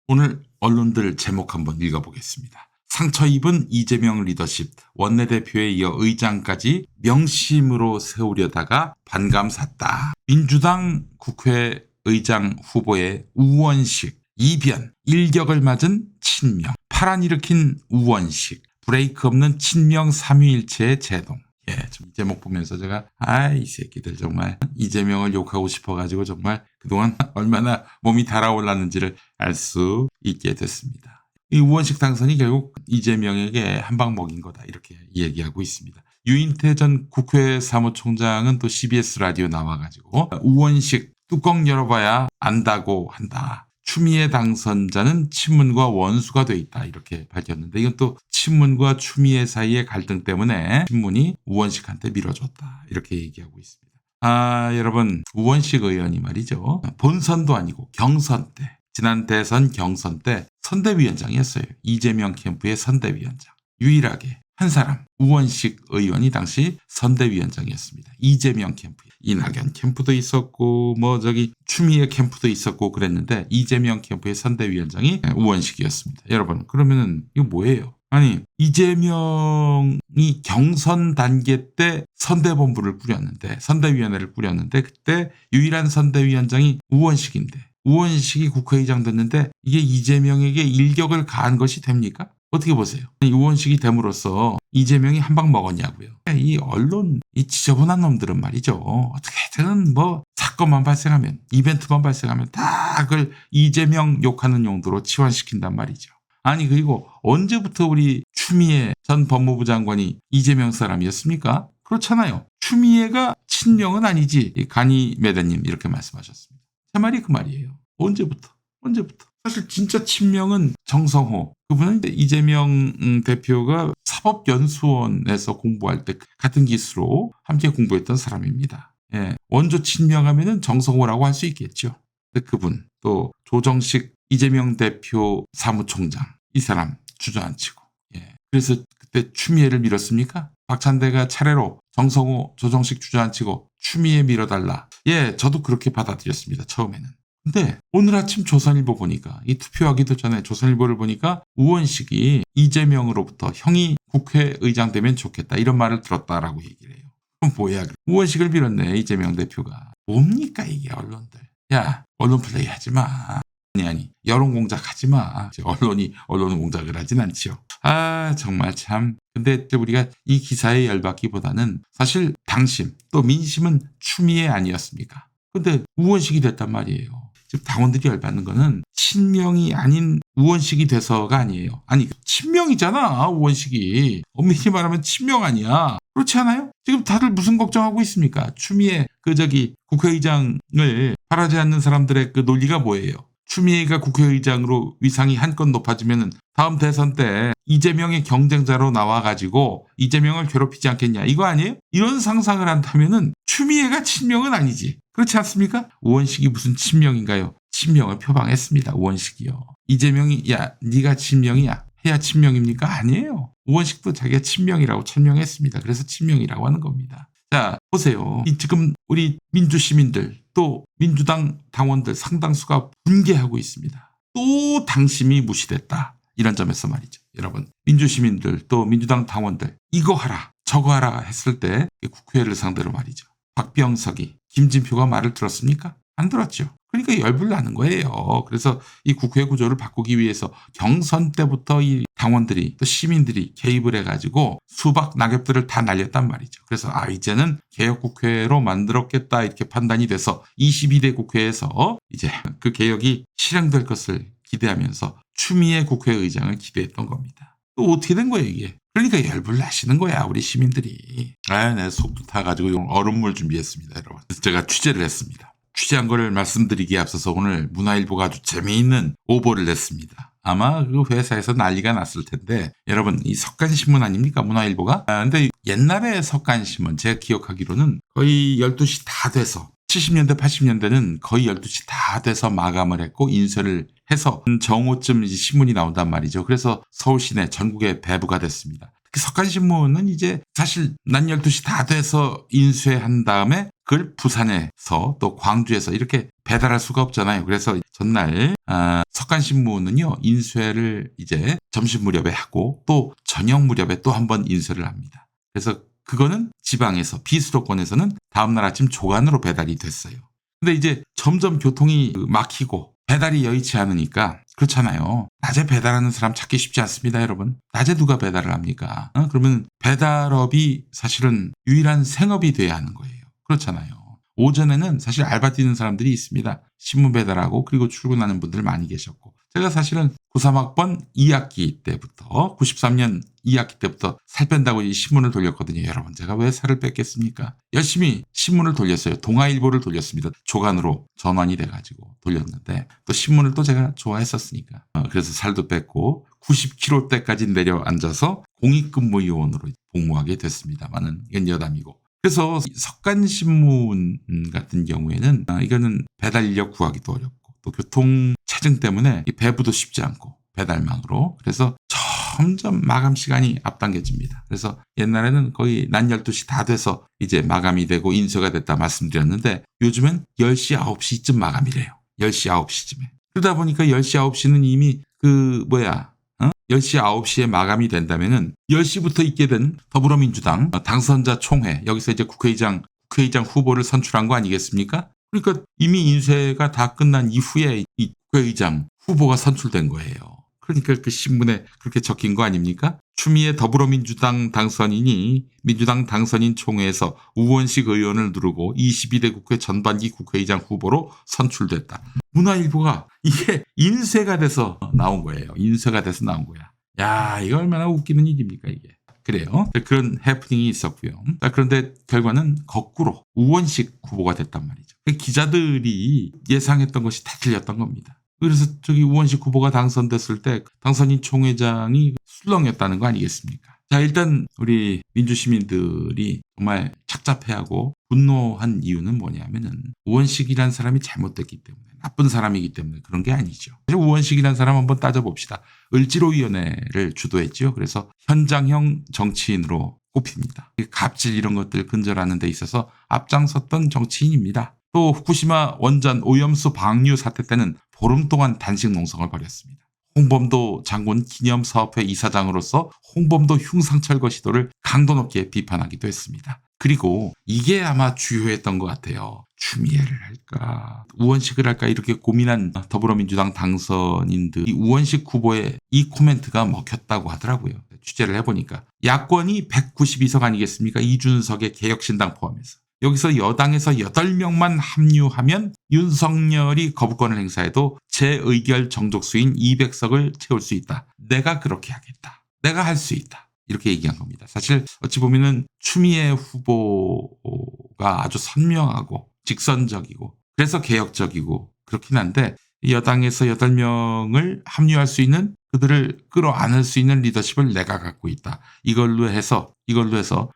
오늘 언론들 제목 한번 읽어보겠습니다. 상처 입은 이재명 리더십, 원내대표에 이어 의장까지 명심으로 세우려다가 반감 샀다. 민주당 국회의장 후보의 우원식, 이변, 일격을 맞은 친명, 파란 일으킨 우원식, 브레이크 없는 친명 삼위일체의 제동. 좀 이 제목 보면서 제가 이 새끼들 정말 이재명을 욕하고 싶어가지고 정말 그동안 얼마나 몸이 달아올랐는지를 알 수 있게 됐습니다. 이 우원식 당선이 결국 이재명에게 한 방 먹인 거다 이렇게 얘기하고 있습니다. 유인태 전 국회 사무총장은 또 CBS 라디오 나와가지고 우원식 뚜껑 열어봐야 안다고 한다. 추미애 당선자는 친문과 원수가 돼 있다 이렇게 밝혔는데 이건 또 친문과 추미애 사이의 갈등 때문에 친문이 우원식한테 밀어줬다 이렇게 얘기하고 있습니다. 여러분 우원식 의원이 말이죠. 본선도 아니고 경선 때 지난 대선 경선 때 선대위원장이었어요. 이재명 캠프의 선대위원장. 유일하게 한 사람 우원식 의원이 당시 선대위원장이었습니다. 이재명 캠프. 이낙연 캠프도 있었고 추미애 캠프도 있었고 그랬는데 이재명 캠프의 선대위원장이 우원식이었습니다. 여러분 그러면은 이거 뭐예요? 아니 이재명이 경선 단계 때 선대본부를 꾸렸는데 선대위원회를 꾸렸는데 그때 유일한 선대위원장이 우원식인데 우원식이 국회의장 됐는데 이게 이재명에게 일격을 가한 것이 됩니까? 어떻게 보세요? 우원식이 됨으로써 이재명이 한 방 먹었냐고요. 이 언론, 이 지저분한 놈들은 말이죠. 어떻게든 사건만 발생하면, 이벤트만 발생하면 다 그걸 이재명 욕하는 용도로 치환시킨단 말이죠. 아니 그리고 언제부터 우리 추미애 전 법무부 장관이 이재명 사람이었습니까? 그렇잖아요. 추미애가 친명은 아니지. 간이매대님 이렇게 말씀하셨습니다. 제 말이 그 말이에요. 언제부터? 사실 진짜 친명은 정성호. 그분은 이재명 대표가 사법연수원에서 공부할 때 같은 기수로 함께 공부했던 사람입니다. 원조 친명하면은 정성호라고 할 수 있겠죠. 그분 또 조정식 이재명 대표 사무총장 이 사람 주저앉히고. 그래서 그때 추미애를 밀었습니까? 박찬대가 차례로 정성호 조정식 주저앉히고 추미애 밀어달라. 저도 그렇게 받아들였습니다. 처음에는. 근데 오늘 아침 조선일보 보니까 이 투표하기도 전에 조선일보를 보니까 우원식이 이재명으로부터 형이 국회의장 되면 좋겠다 이런 말을 들었다라고 얘기를 해요. 그럼 뭐야? 우원식을 밀었네 이재명 대표가. 뭡니까 이게 언론들. 언론 플레이 하지 마. 아니 여론 공작하지 마. 언론은 공작을 하진 않지요. 정말 참. 근데 우리가 이 기사에 열받기보다는 사실 당심 또 민심은 추미애 아니었습니까? 근데 우원식이 됐단 말이에요. 지금 당원들이 열받는 거는 친명이 아닌 우원식이 돼서가 아니에요. 아니 친명이잖아 우원식이. 엄밀히 말하면 친명 아니야. 그렇지 않아요? 지금 다들 무슨 걱정하고 있습니까? 추미애 국회의장을 바라지 않는 사람들의 그 논리가 뭐예요? 추미애가 국회의장으로 위상이 한껏 높아지면 다음 대선 때 이재명의 경쟁자로 나와가지고 이재명을 괴롭히지 않겠냐 이거 아니에요? 이런 상상을 한다면은 추미애가 친명은 아니지. 그렇지 않습니까? 우원식이 무슨 친명인가요? 친명을 표방했습니다. 우원식이요. 이재명이 네가 친명이야 해야 친명입니까? 아니에요. 우원식도 자기가 친명이라고 천명했습니다. 그래서 친명이라고 하는 겁니다. 자 보세요. 지금 우리 민주시민들 또 민주당 당원들 상당수가 분개하고 있습니다. 또 당심이 무시됐다. 이런 점에서 말이죠. 여러분 민주시민들 또 민주당 당원들 이거 하라 저거 하라 했을 때 국회를 상대로 말이죠. 박병석이 김진표가 말을 들었습니까? 안 들었죠. 그러니까 열불 나는 거예요. 그래서 이 국회 구조를 바꾸기 위해서 경선 때부터 이 당원들이 또 시민들이 개입을 해가지고 수박 낙엽들을 다 날렸단 말이죠. 그래서 이제는 개혁국회로 만들었겠다 이렇게 판단이 돼서 22대 국회에서 이제 그 개혁이 실행될 것을 기대하면서 추미애 국회의장을 기대했던 겁니다. 또 어떻게 된 거예요 이게? 그러니까 열불 나시는 거야 우리 시민들이. 내 속도 타가지고 얼음물 준비했습니다 여러분. 제가 취재를 했습니다. 취재한 거를 말씀드리기에 앞서서 오늘 문화일보가 아주 재미있는 오보를 냈습니다. 아마 그 회사에서 난리가 났을 텐데 여러분 이 석간신문 아닙니까 문화일보가? 근데 옛날에 석간신문 제가 기억하기로는 거의 12시 다 돼서 70년대 80년대는 거의 12시 다 돼서 마감을 했고 인쇄를 해서 정오쯤 이제 신문이 나온단 말이죠. 그래서 서울 시내 전국에 배부가 됐습니다. 석간신문은 이제 사실 낮 12시 다 돼서 인쇄한 다음에 그걸 부산에서 또 광주에서 이렇게 배달할 수가 없잖아요. 그래서 전날 석간신문은요 인쇄를 이제 점심 무렵에 하고 또 저녁 무렵에 또 한 번 인쇄를 합니다. 그래서 그거는 지방에서 비수도권에서는 다음날 아침 조간으로 배달이 됐어요. 근데 이제 점점 교통이 막히고 배달이 여의치 않으니까 그렇잖아요. 낮에 배달하는 사람 찾기 쉽지 않습니다, 여러분. 낮에 누가 배달을 합니까? 그러면 배달업이 사실은 유일한 생업이 돼야 하는 거예요. 그렇잖아요. 오전에는 사실 알바 뛰는 사람들이 있습니다. 신문 배달하고 그리고 출근하는 분들 많이 계셨고. 제가 사실은 93학번 2학기 때부터 93년 2학기 때부터 살 뺀다고 이 신문을 돌렸거든요. 여러분 제가 왜 살을 뺐겠습니까? 열심히 신문을 돌렸어요. 동아일보를 돌렸습니다. 조간으로 전환이 돼가지고 돌렸는데 또 신문을 또 제가 좋아했었으니까 그래서 살도 뺐고 90kg대까지 내려앉아서 공익근무요원으로 복무하게 됐습니다만은 이건 여담이고. 그래서 석간신문 같은 경우에는 이거는 배달 인력 구하기도 어렵고 또 교통 체증 때문에 배부도 쉽지 않고 배달망으로 그래서 점점 마감 시간이 앞당겨집니다. 그래서 옛날에는 거의 낮 12시 다 돼서 이제 마감이 되고 인쇄가 됐다 말씀드렸는데 요즘은 10시 9시쯤 마감이래요. 10시 9시쯤에. 그러다 보니까 10시 9시는 이미 10시 9시에 마감이 된다면은 10시부터 있게 된 더불어민주당 당선자 총회 여기서 이제 국회의장 후보를 선출한 거 아니겠습니까? 그러니까 이미 인쇄가 다 끝난 이후에 이 국회의장 후보가 선출된 거예요. 그러니까 그 신문에 그렇게 적힌 거 아닙니까? 추미애 더불어민주당 당선인이 민주당 당선인 총회에서 우원식 의원을 누르고 22대 국회 전반기 국회의장 후보로 선출됐다. 문화일보가 이게 인쇄가 돼서 나온 거예요. 인쇄가 돼서 나온 거야. 야, 이거 얼마나 웃기는 일입니까 이게. 그래요. 그런 해프닝이 있었고요. 그런데 결과는 거꾸로 우원식 후보가 됐단 말이죠. 기자들이 예상했던 것이 다 틀렸던 겁니다. 그래서 저기 우원식 후보가 당선됐을 때 당선인 총회장이 술렁이었다는 거 아니겠습니까? 자, 일단 우리 민주시민들이 정말 착잡해하고 분노한 이유는 뭐냐면은 우원식이라는 사람이 잘못됐기 때문에 나쁜 사람이기 때문에 그런 게 아니죠. 우원식이라는 사람 한번 따져봅시다. 을지로위원회를 주도했죠. 그래서 현장형 정치인으로 꼽힙니다. 갑질 이런 것들 근절하는 데 있어서 앞장섰던 정치인입니다. 또 후쿠시마 원전 오염수 방류 사태 때는 보름 동안 단식 농성을 벌였습니다. 홍범도 장군 기념사업회 이사장으로서 홍범도 흉상철거 시도를 강도 높게 비판하기도 했습니다. 그리고 이게 아마 주요했던 것 같아요. 추미애를 할까 우원식을 할까 이렇게 고민한 더불어민주당 당선인들 이 우원식 후보의 이 코멘트가 먹혔다고 하더라고요. 취재를 해보니까 야권이 192석 아니겠습니까? 이준석의 개혁신당 포함해서. 여기서 여당에서 8명만 합류하면 윤석열이 거부권을 행사해도 제 의결 정족수인 200석을 채울 수 있다. 내가 그렇게 하겠다. 내가 할 수 있다. 이렇게 얘기한 겁니다. 사실 어찌 보면은 추미애 후보가 아주 선명하고 직선적이고 그래서 개혁적이고 그렇긴 한데 여당에서 8명을 합류할 수 있는 그들을 끌어안을 수 있는 리더십을 내가 갖고 있다. 이걸로 해서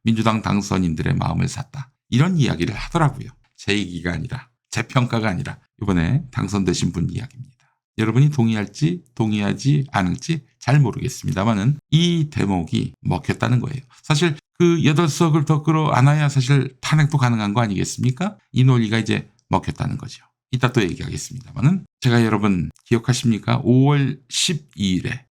민주당 당선인들의 마음을 샀다. 이런 이야기를 하더라고요. 제 얘기가 아니라 제 평가가 아니라 이번에 당선되신 분 이야기입니다. 여러분이 동의할지 동의하지 않을지 잘 모르겠습니다만은 이 대목이 먹혔다는 거예요. 사실 그 8석을 더 끌어안아야 사실 탄핵도 가능한 거 아니겠습니까? 이 논리가 이제 먹혔다는 거죠. 이따 또 얘기하겠습니다만은 제가 여러분 기억하십니까? 5월 12일에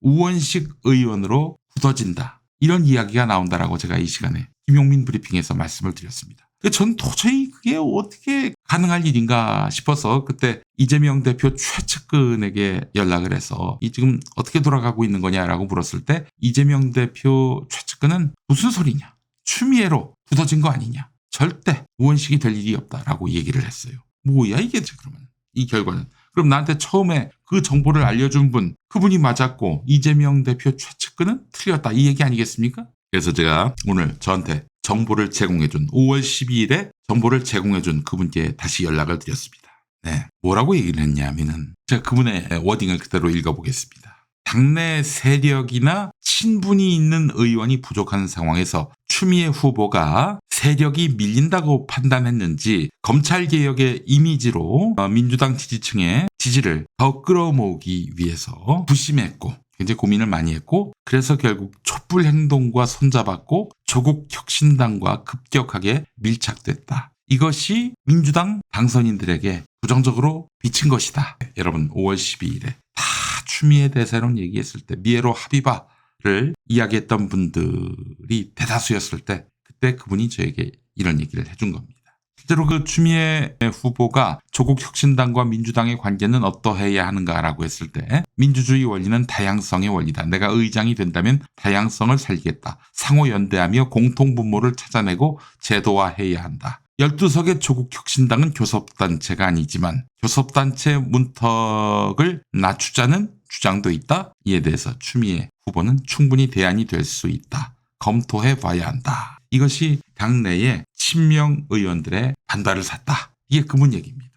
우원식 의원으로 굳어진다. 이런 이야기가 나온다라고 제가 이 시간에 김용민 브리핑에서 말씀을 드렸습니다. 전 도저히 그게 어떻게 가능할 일인가 싶어서 그때 이재명 대표 최측근에게 연락을 해서 이 지금 어떻게 돌아가고 있는 거냐라고 물었을 때 이재명 대표 최측근은 무슨 소리냐. 추미애로 굳어진 거 아니냐. 절대 우원식이 될 일이 없다라고 얘기를 했어요. 뭐야 이게 그러면 이 결과는. 그럼 나한테 처음에 그 정보를 알려준 분 그분이 맞았고 이재명 대표 최측근은 틀렸다 이 얘기 아니겠습니까? 그래서 제가 오늘 저한테 정보를 제공해준 5월 12일에 정보를 제공해준 그분께 다시 연락을 드렸습니다. 네, 뭐라고 얘기를 했냐면은 제가 그분의 워딩을 그대로 읽어보겠습니다. 당내 세력이나 친분이 있는 의원이 부족한 상황에서 추미애 후보가 세력이 밀린다고 판단했는지 검찰개혁의 이미지로 민주당 지지층의 지지를 더 끌어모으기 위해서 부심했고 굉장히 고민을 많이 했고 그래서 결국 촛불 행동과 손잡았고 조국 혁신당과 급격하게 밀착됐다. 이것이 민주당 당선인들에게 부정적으로 비친 것이다. 여러분 5월 12일에 다 추미애 대세론 얘기했을 때 미애로 합의바를 이야기했던 분들이 대다수였을 때 그때 그분이 저에게 이런 얘기를 해준 겁니다. 실제로 그 추미애 후보가 조국 혁신당과 민주당의 관계는 어떠해야 하는가라고 했을 때 민주주의 원리는 다양성의 원리다. 내가 의장이 된다면 다양성을 살리겠다. 상호 연대하며 공통분모를 찾아내고 제도화해야 한다. 12석의 조국 혁신당은 교섭단체가 아니지만 교섭단체 문턱을 낮추자는 주장도 있다. 이에 대해서 추미애 후보는 충분히 대안이 될 수 있다. 검토해 봐야 한다. 이것이 당내의 친명 의원들의 반발을 샀다. 이게 그분 얘기입니다.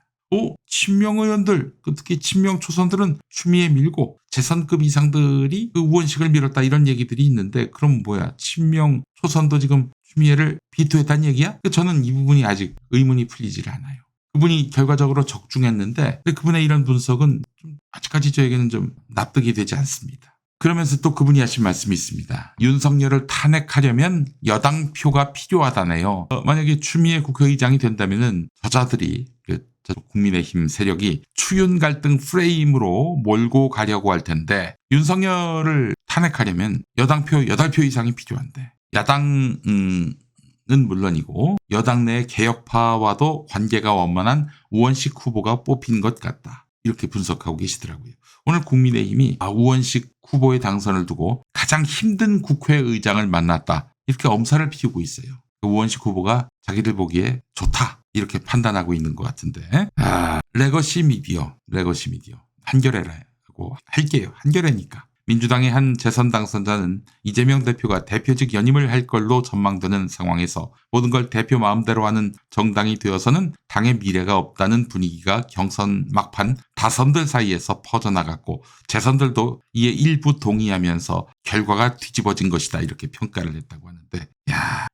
친명 의원들, 특히 친명 초선들은 추미애 밀고 재선급 이상들이 그 우원식을 밀었다 이런 얘기들이 있는데 그럼 뭐야? 친명 초선도 지금 추미애를 비토했다는 얘기야? 저는 이 부분이 아직 의문이 풀리질 않아요. 그분이 결과적으로 적중했는데 그분의 이런 분석은 좀 아직까지 저에게는 좀 납득이 되지 않습니다. 그러면서 또 그분이 하신 말씀이 있습니다. 윤석열을 탄핵하려면 여당 표가 필요하다네요. 만약에 추미애 국회의장이 된다면은 저자들이 국민의힘 세력이 추윤 갈등 프레임으로 몰고 가려고 할 텐데 윤석열을 탄핵하려면 여당 표 8표 이상이 필요한데 야당은 물론이고 여당 내 개혁파와도 관계가 원만한 우원식 후보가 뽑힌 것 같다. 이렇게 분석하고 계시더라고요. 오늘 국민의힘이 우원식 후보의 당선을 두고 가장 힘든 국회의장을 만났다. 이렇게 엄살을 피우고 있어요. 우원식 후보가 자기들 보기에 좋다. 이렇게 판단하고 있는 것 같은데. 레거시 미디어. 한겨레라고 할게요. 한겨레니까. 민주당의 한 재선 당선자는 이재명 대표가 대표직 연임을 할 걸로 전망되는 상황에서 모든 걸 대표 마음대로 하는 정당이 되어서는 당의 미래가 없다는 분위기가 경선 막판 다선들 사이에서 퍼져나갔고 재선들도 이에 일부 동의하면서 결과가 뒤집어진 것이다 이렇게 평가를 했다고 하는데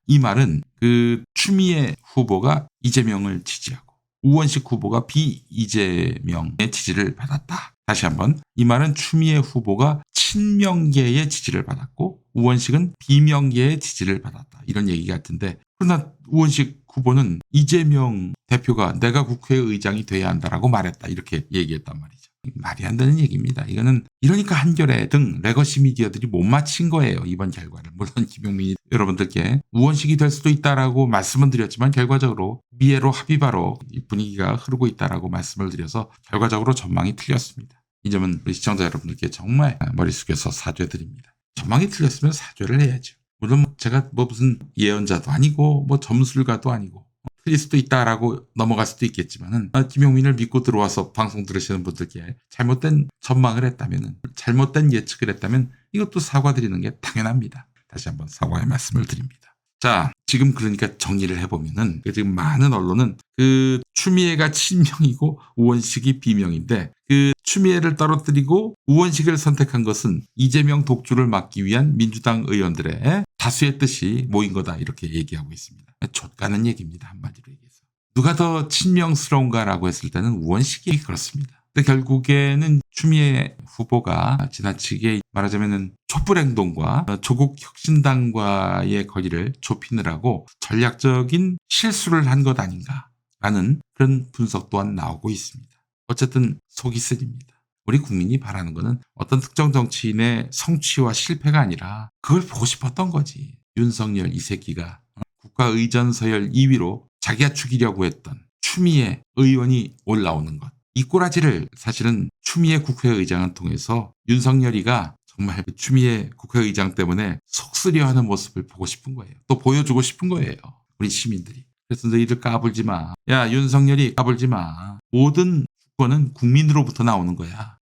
이 말은 그 추미애 후보가 이재명을 지지하고 우원식 후보가 비이재명의 지지를 받았다. 다시 한번 이 말은 추미애 후보가 친명계의 지지를 받았고 우원식은 비명계의 지지를 받았다. 이런 얘기 같은데 그러나 우원식 후보는 이재명 대표가 내가 국회의장이 돼야 한다라고 말했다. 이렇게 얘기했단 말이죠. 말이 안 되는 얘기입니다. 이거는 이러니까 한겨레 등 레거시 미디어들이 못 맞힌 거예요. 이번 결과를. 물론 김용민이 여러분들께 우원식이 될 수도 있다라고 말씀은 드렸지만 결과적으로 미애로 합의바로 이 분위기가 흐르고 있다라고 말씀을 드려서 결과적으로 전망이 틀렸습니다. 이 점은 우리 시청자 여러분들께 정말 머리 숙여서 사죄드립니다. 전망이 틀렸으면 사죄를 해야죠. 물론 제가 무슨 예언자도 아니고 점술가도 아니고 틀릴 수도 있다라고 넘어갈 수도 있겠지만은 김용민을 믿고 들어와서 방송 들으시는 분들께 잘못된 전망을 했다면 잘못된 예측을 했다면 이것도 사과드리는 게 당연합니다. 다시 한번 사과의 말씀을 드립니다. 자, 지금 그러니까 정리를 해보면은 지금 많은 언론은 그 추미애가 친명이고 우원식이 비명인데 그 추미애를 떨어뜨리고 우원식을 선택한 것은 이재명 독주를 막기 위한 민주당 의원들의 다수의 뜻이 모인 거다 이렇게 얘기하고 있습니다. 좆가는 얘기입니다. 한마디로 얘기해서. 누가 더 친명스러운가라고 했을 때는 우원식이 그렇습니다. 근데 결국에는 추미애 후보가 지나치게 말하자면은 촛불행동과 조국 혁신당과의 거리를 좁히느라고 전략적인 실수를 한 것 아닌가라는 그런 분석 또한 나오고 있습니다. 어쨌든 속이 쓰립니다. 우리 국민이 바라는 것은 어떤 특정 정치인의 성취와 실패가 아니라 그걸 보고 싶었던 거지. 윤석열 이 새끼가 국가의전 서열 2위로 자기가 죽이려고 했던 추미애 의원이 올라오는 것. 이 꼬라지를 사실은 추미애 국회의장을 통해서 윤석열이가 정말 추미애 국회의장 때문에 속쓰려하는 모습을 보고 싶은 거예요. 또 보여주고 싶은 거예요. 우리 시민들이. 그래서 너희들 까불지 마. 야 윤석열이 까불지 마. 모든 주권은 국민으로부터 나오는 거야.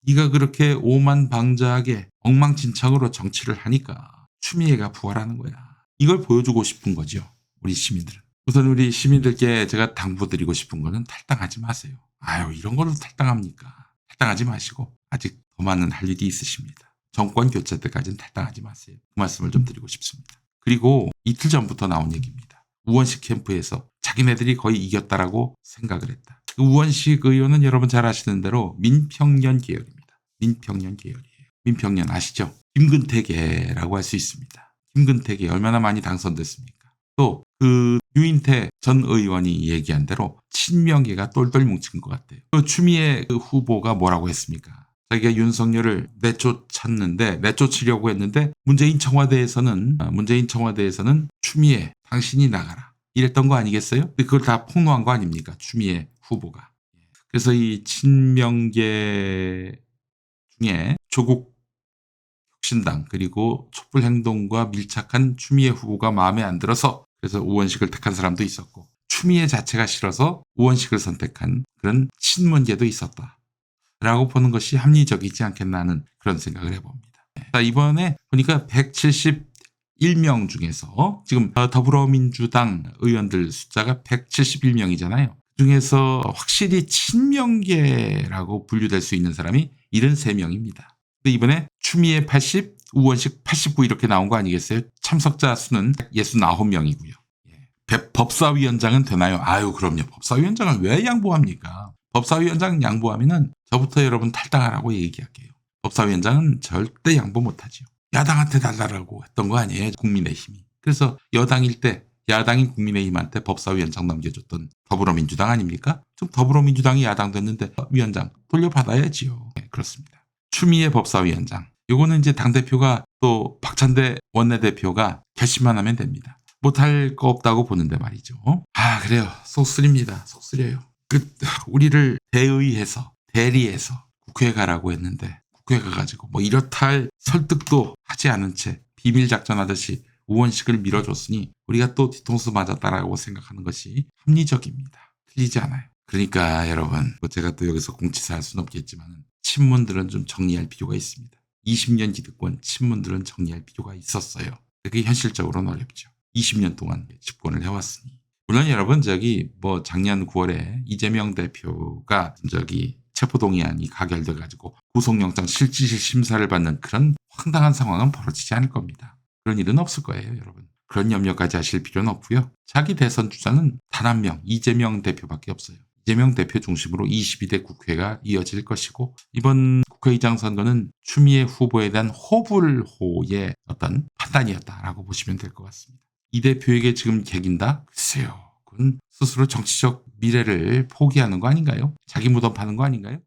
네가 그렇게 오만방자하게 엉망진창으로 정치를 하니까 추미애가 부활하는 거야. 이걸 보여주고 싶은 거죠. 우리 시민들은. 우선 우리 시민들께 제가 당부드리고 싶은 거는 탈당하지 마세요. 이런 걸로 탈당합니까? 탈당하지 마시고 아직 더 많은 할 일이 있으십니다. 정권 교체 때까지는 탈당하지 마세요. 그 말씀을 좀 드리고 싶습니다. 그리고 이틀 전부터 나온 얘기입니다. 우원식 캠프에서 자기네들이 거의 이겼다라고 생각을 했다. 우원식 의원은 여러분 잘 아시는 대로 민평년 계열입니다. 민평년 계열이에요. 민평년 아시죠? 김근태계라고 할 수 있습니다. 김근태계 얼마나 많이 당선됐습니까? 또 그 유인태 전 의원이 얘기한 대로 친명계가 똘똘 뭉친 것 같아요. 그 추미애 그 후보가 뭐라고 했습니까? 자기가 윤석열을 내쫓으려고 했는데 문재인 청와대에서는 추미애 당신이 나가라 이랬던 거 아니겠어요? 그걸 다 폭로한 거 아닙니까? 추미애 후보가. 그래서 이 친명계 중에 조국 혁신당 그리고 촛불행동과 밀착한 추미애 후보가 마음에 안 들어서 그래서 우원식을 택한 사람도 있었고 추미애 자체가 싫어서 우원식을 선택한 그런 친문계도 있었다. 라고 보는 것이 합리적이지 않겠나 하는 그런 생각을 해봅니다. 자, 이번에 보니까 171명 중에서 지금 더불어민주당 의원들 숫자가 171명이잖아요. 그중에서 확실히 친명계라고 분류될 수 있는 사람이 73명입니다. 근데 이번에 추미애 80, 우원식 89 이렇게 나온 거 아니겠어요? 참석자 수는 69명이고요. 법사위원장은 되나요? 아유, 그럼요. 법사위원장을 왜 양보합니까? 법사위원장 양보하면은 저부터 여러분 탈당하라고 얘기할게요. 법사위원장은 절대 양보 못하죠. 야당한테 달라고 했던 거 아니에요? 국민의힘이. 그래서 여당일 때 야당인 국민의힘한테 법사위원장 넘겨줬던 더불어민주당 아닙니까? 좀 더불어민주당이 야당 됐는데 위원장 돌려받아야지요. 네, 그렇습니다. 추미애 법사위원장. 요거는 이제 당대표가 또 박찬대 원내대표가 결심만 하면 됩니다. 못할 거 없다고 보는데 말이죠. 아, 그래요. 속쓰립니다. 속쓰려요. 우리를 대리해서 국회에 가라고 했는데 국회에 가가지고 뭐 이렇다 할 설득도 하지 않은 채 비밀작전하듯이 우원식을 밀어줬으니 우리가 또 뒤통수 맞았다라고 생각하는 것이 합리적입니다. 틀리지 않아요. 그러니까 여러분, 제가 또 여기서 공치사 할 수는 없겠지만 친문들은 좀 정리할 필요가 있습니다. 20년 기득권 친문들은 정리할 필요가 있었어요. 그게 현실적으로는 어렵죠. 20년 동안 집권을 해왔으니. 물론 여러분 작년 9월에 이재명 대표가 체포동의안이 가결돼 가지고 구속영장 실질 심사를 받는 그런 황당한 상황은 벌어지지 않을 겁니다. 그런 일은 없을 거예요, 여러분. 그런 염려까지 하실 필요는 없고요. 자기 대선 주자는 단 한 명, 이재명 대표밖에 없어요. 이재명 대표 중심으로 22대 국회가 이어질 것이고 이번 국회의장 선거는 추미애 후보에 대한 호불호의 어떤 판단이었다라고 보시면 될 것 같습니다. 이 대표에게 지금 개긴다? 글쎄요. 그건 스스로 정치적 미래를 포기하는 거 아닌가요? 자기 무덤 파는 거 아닌가요?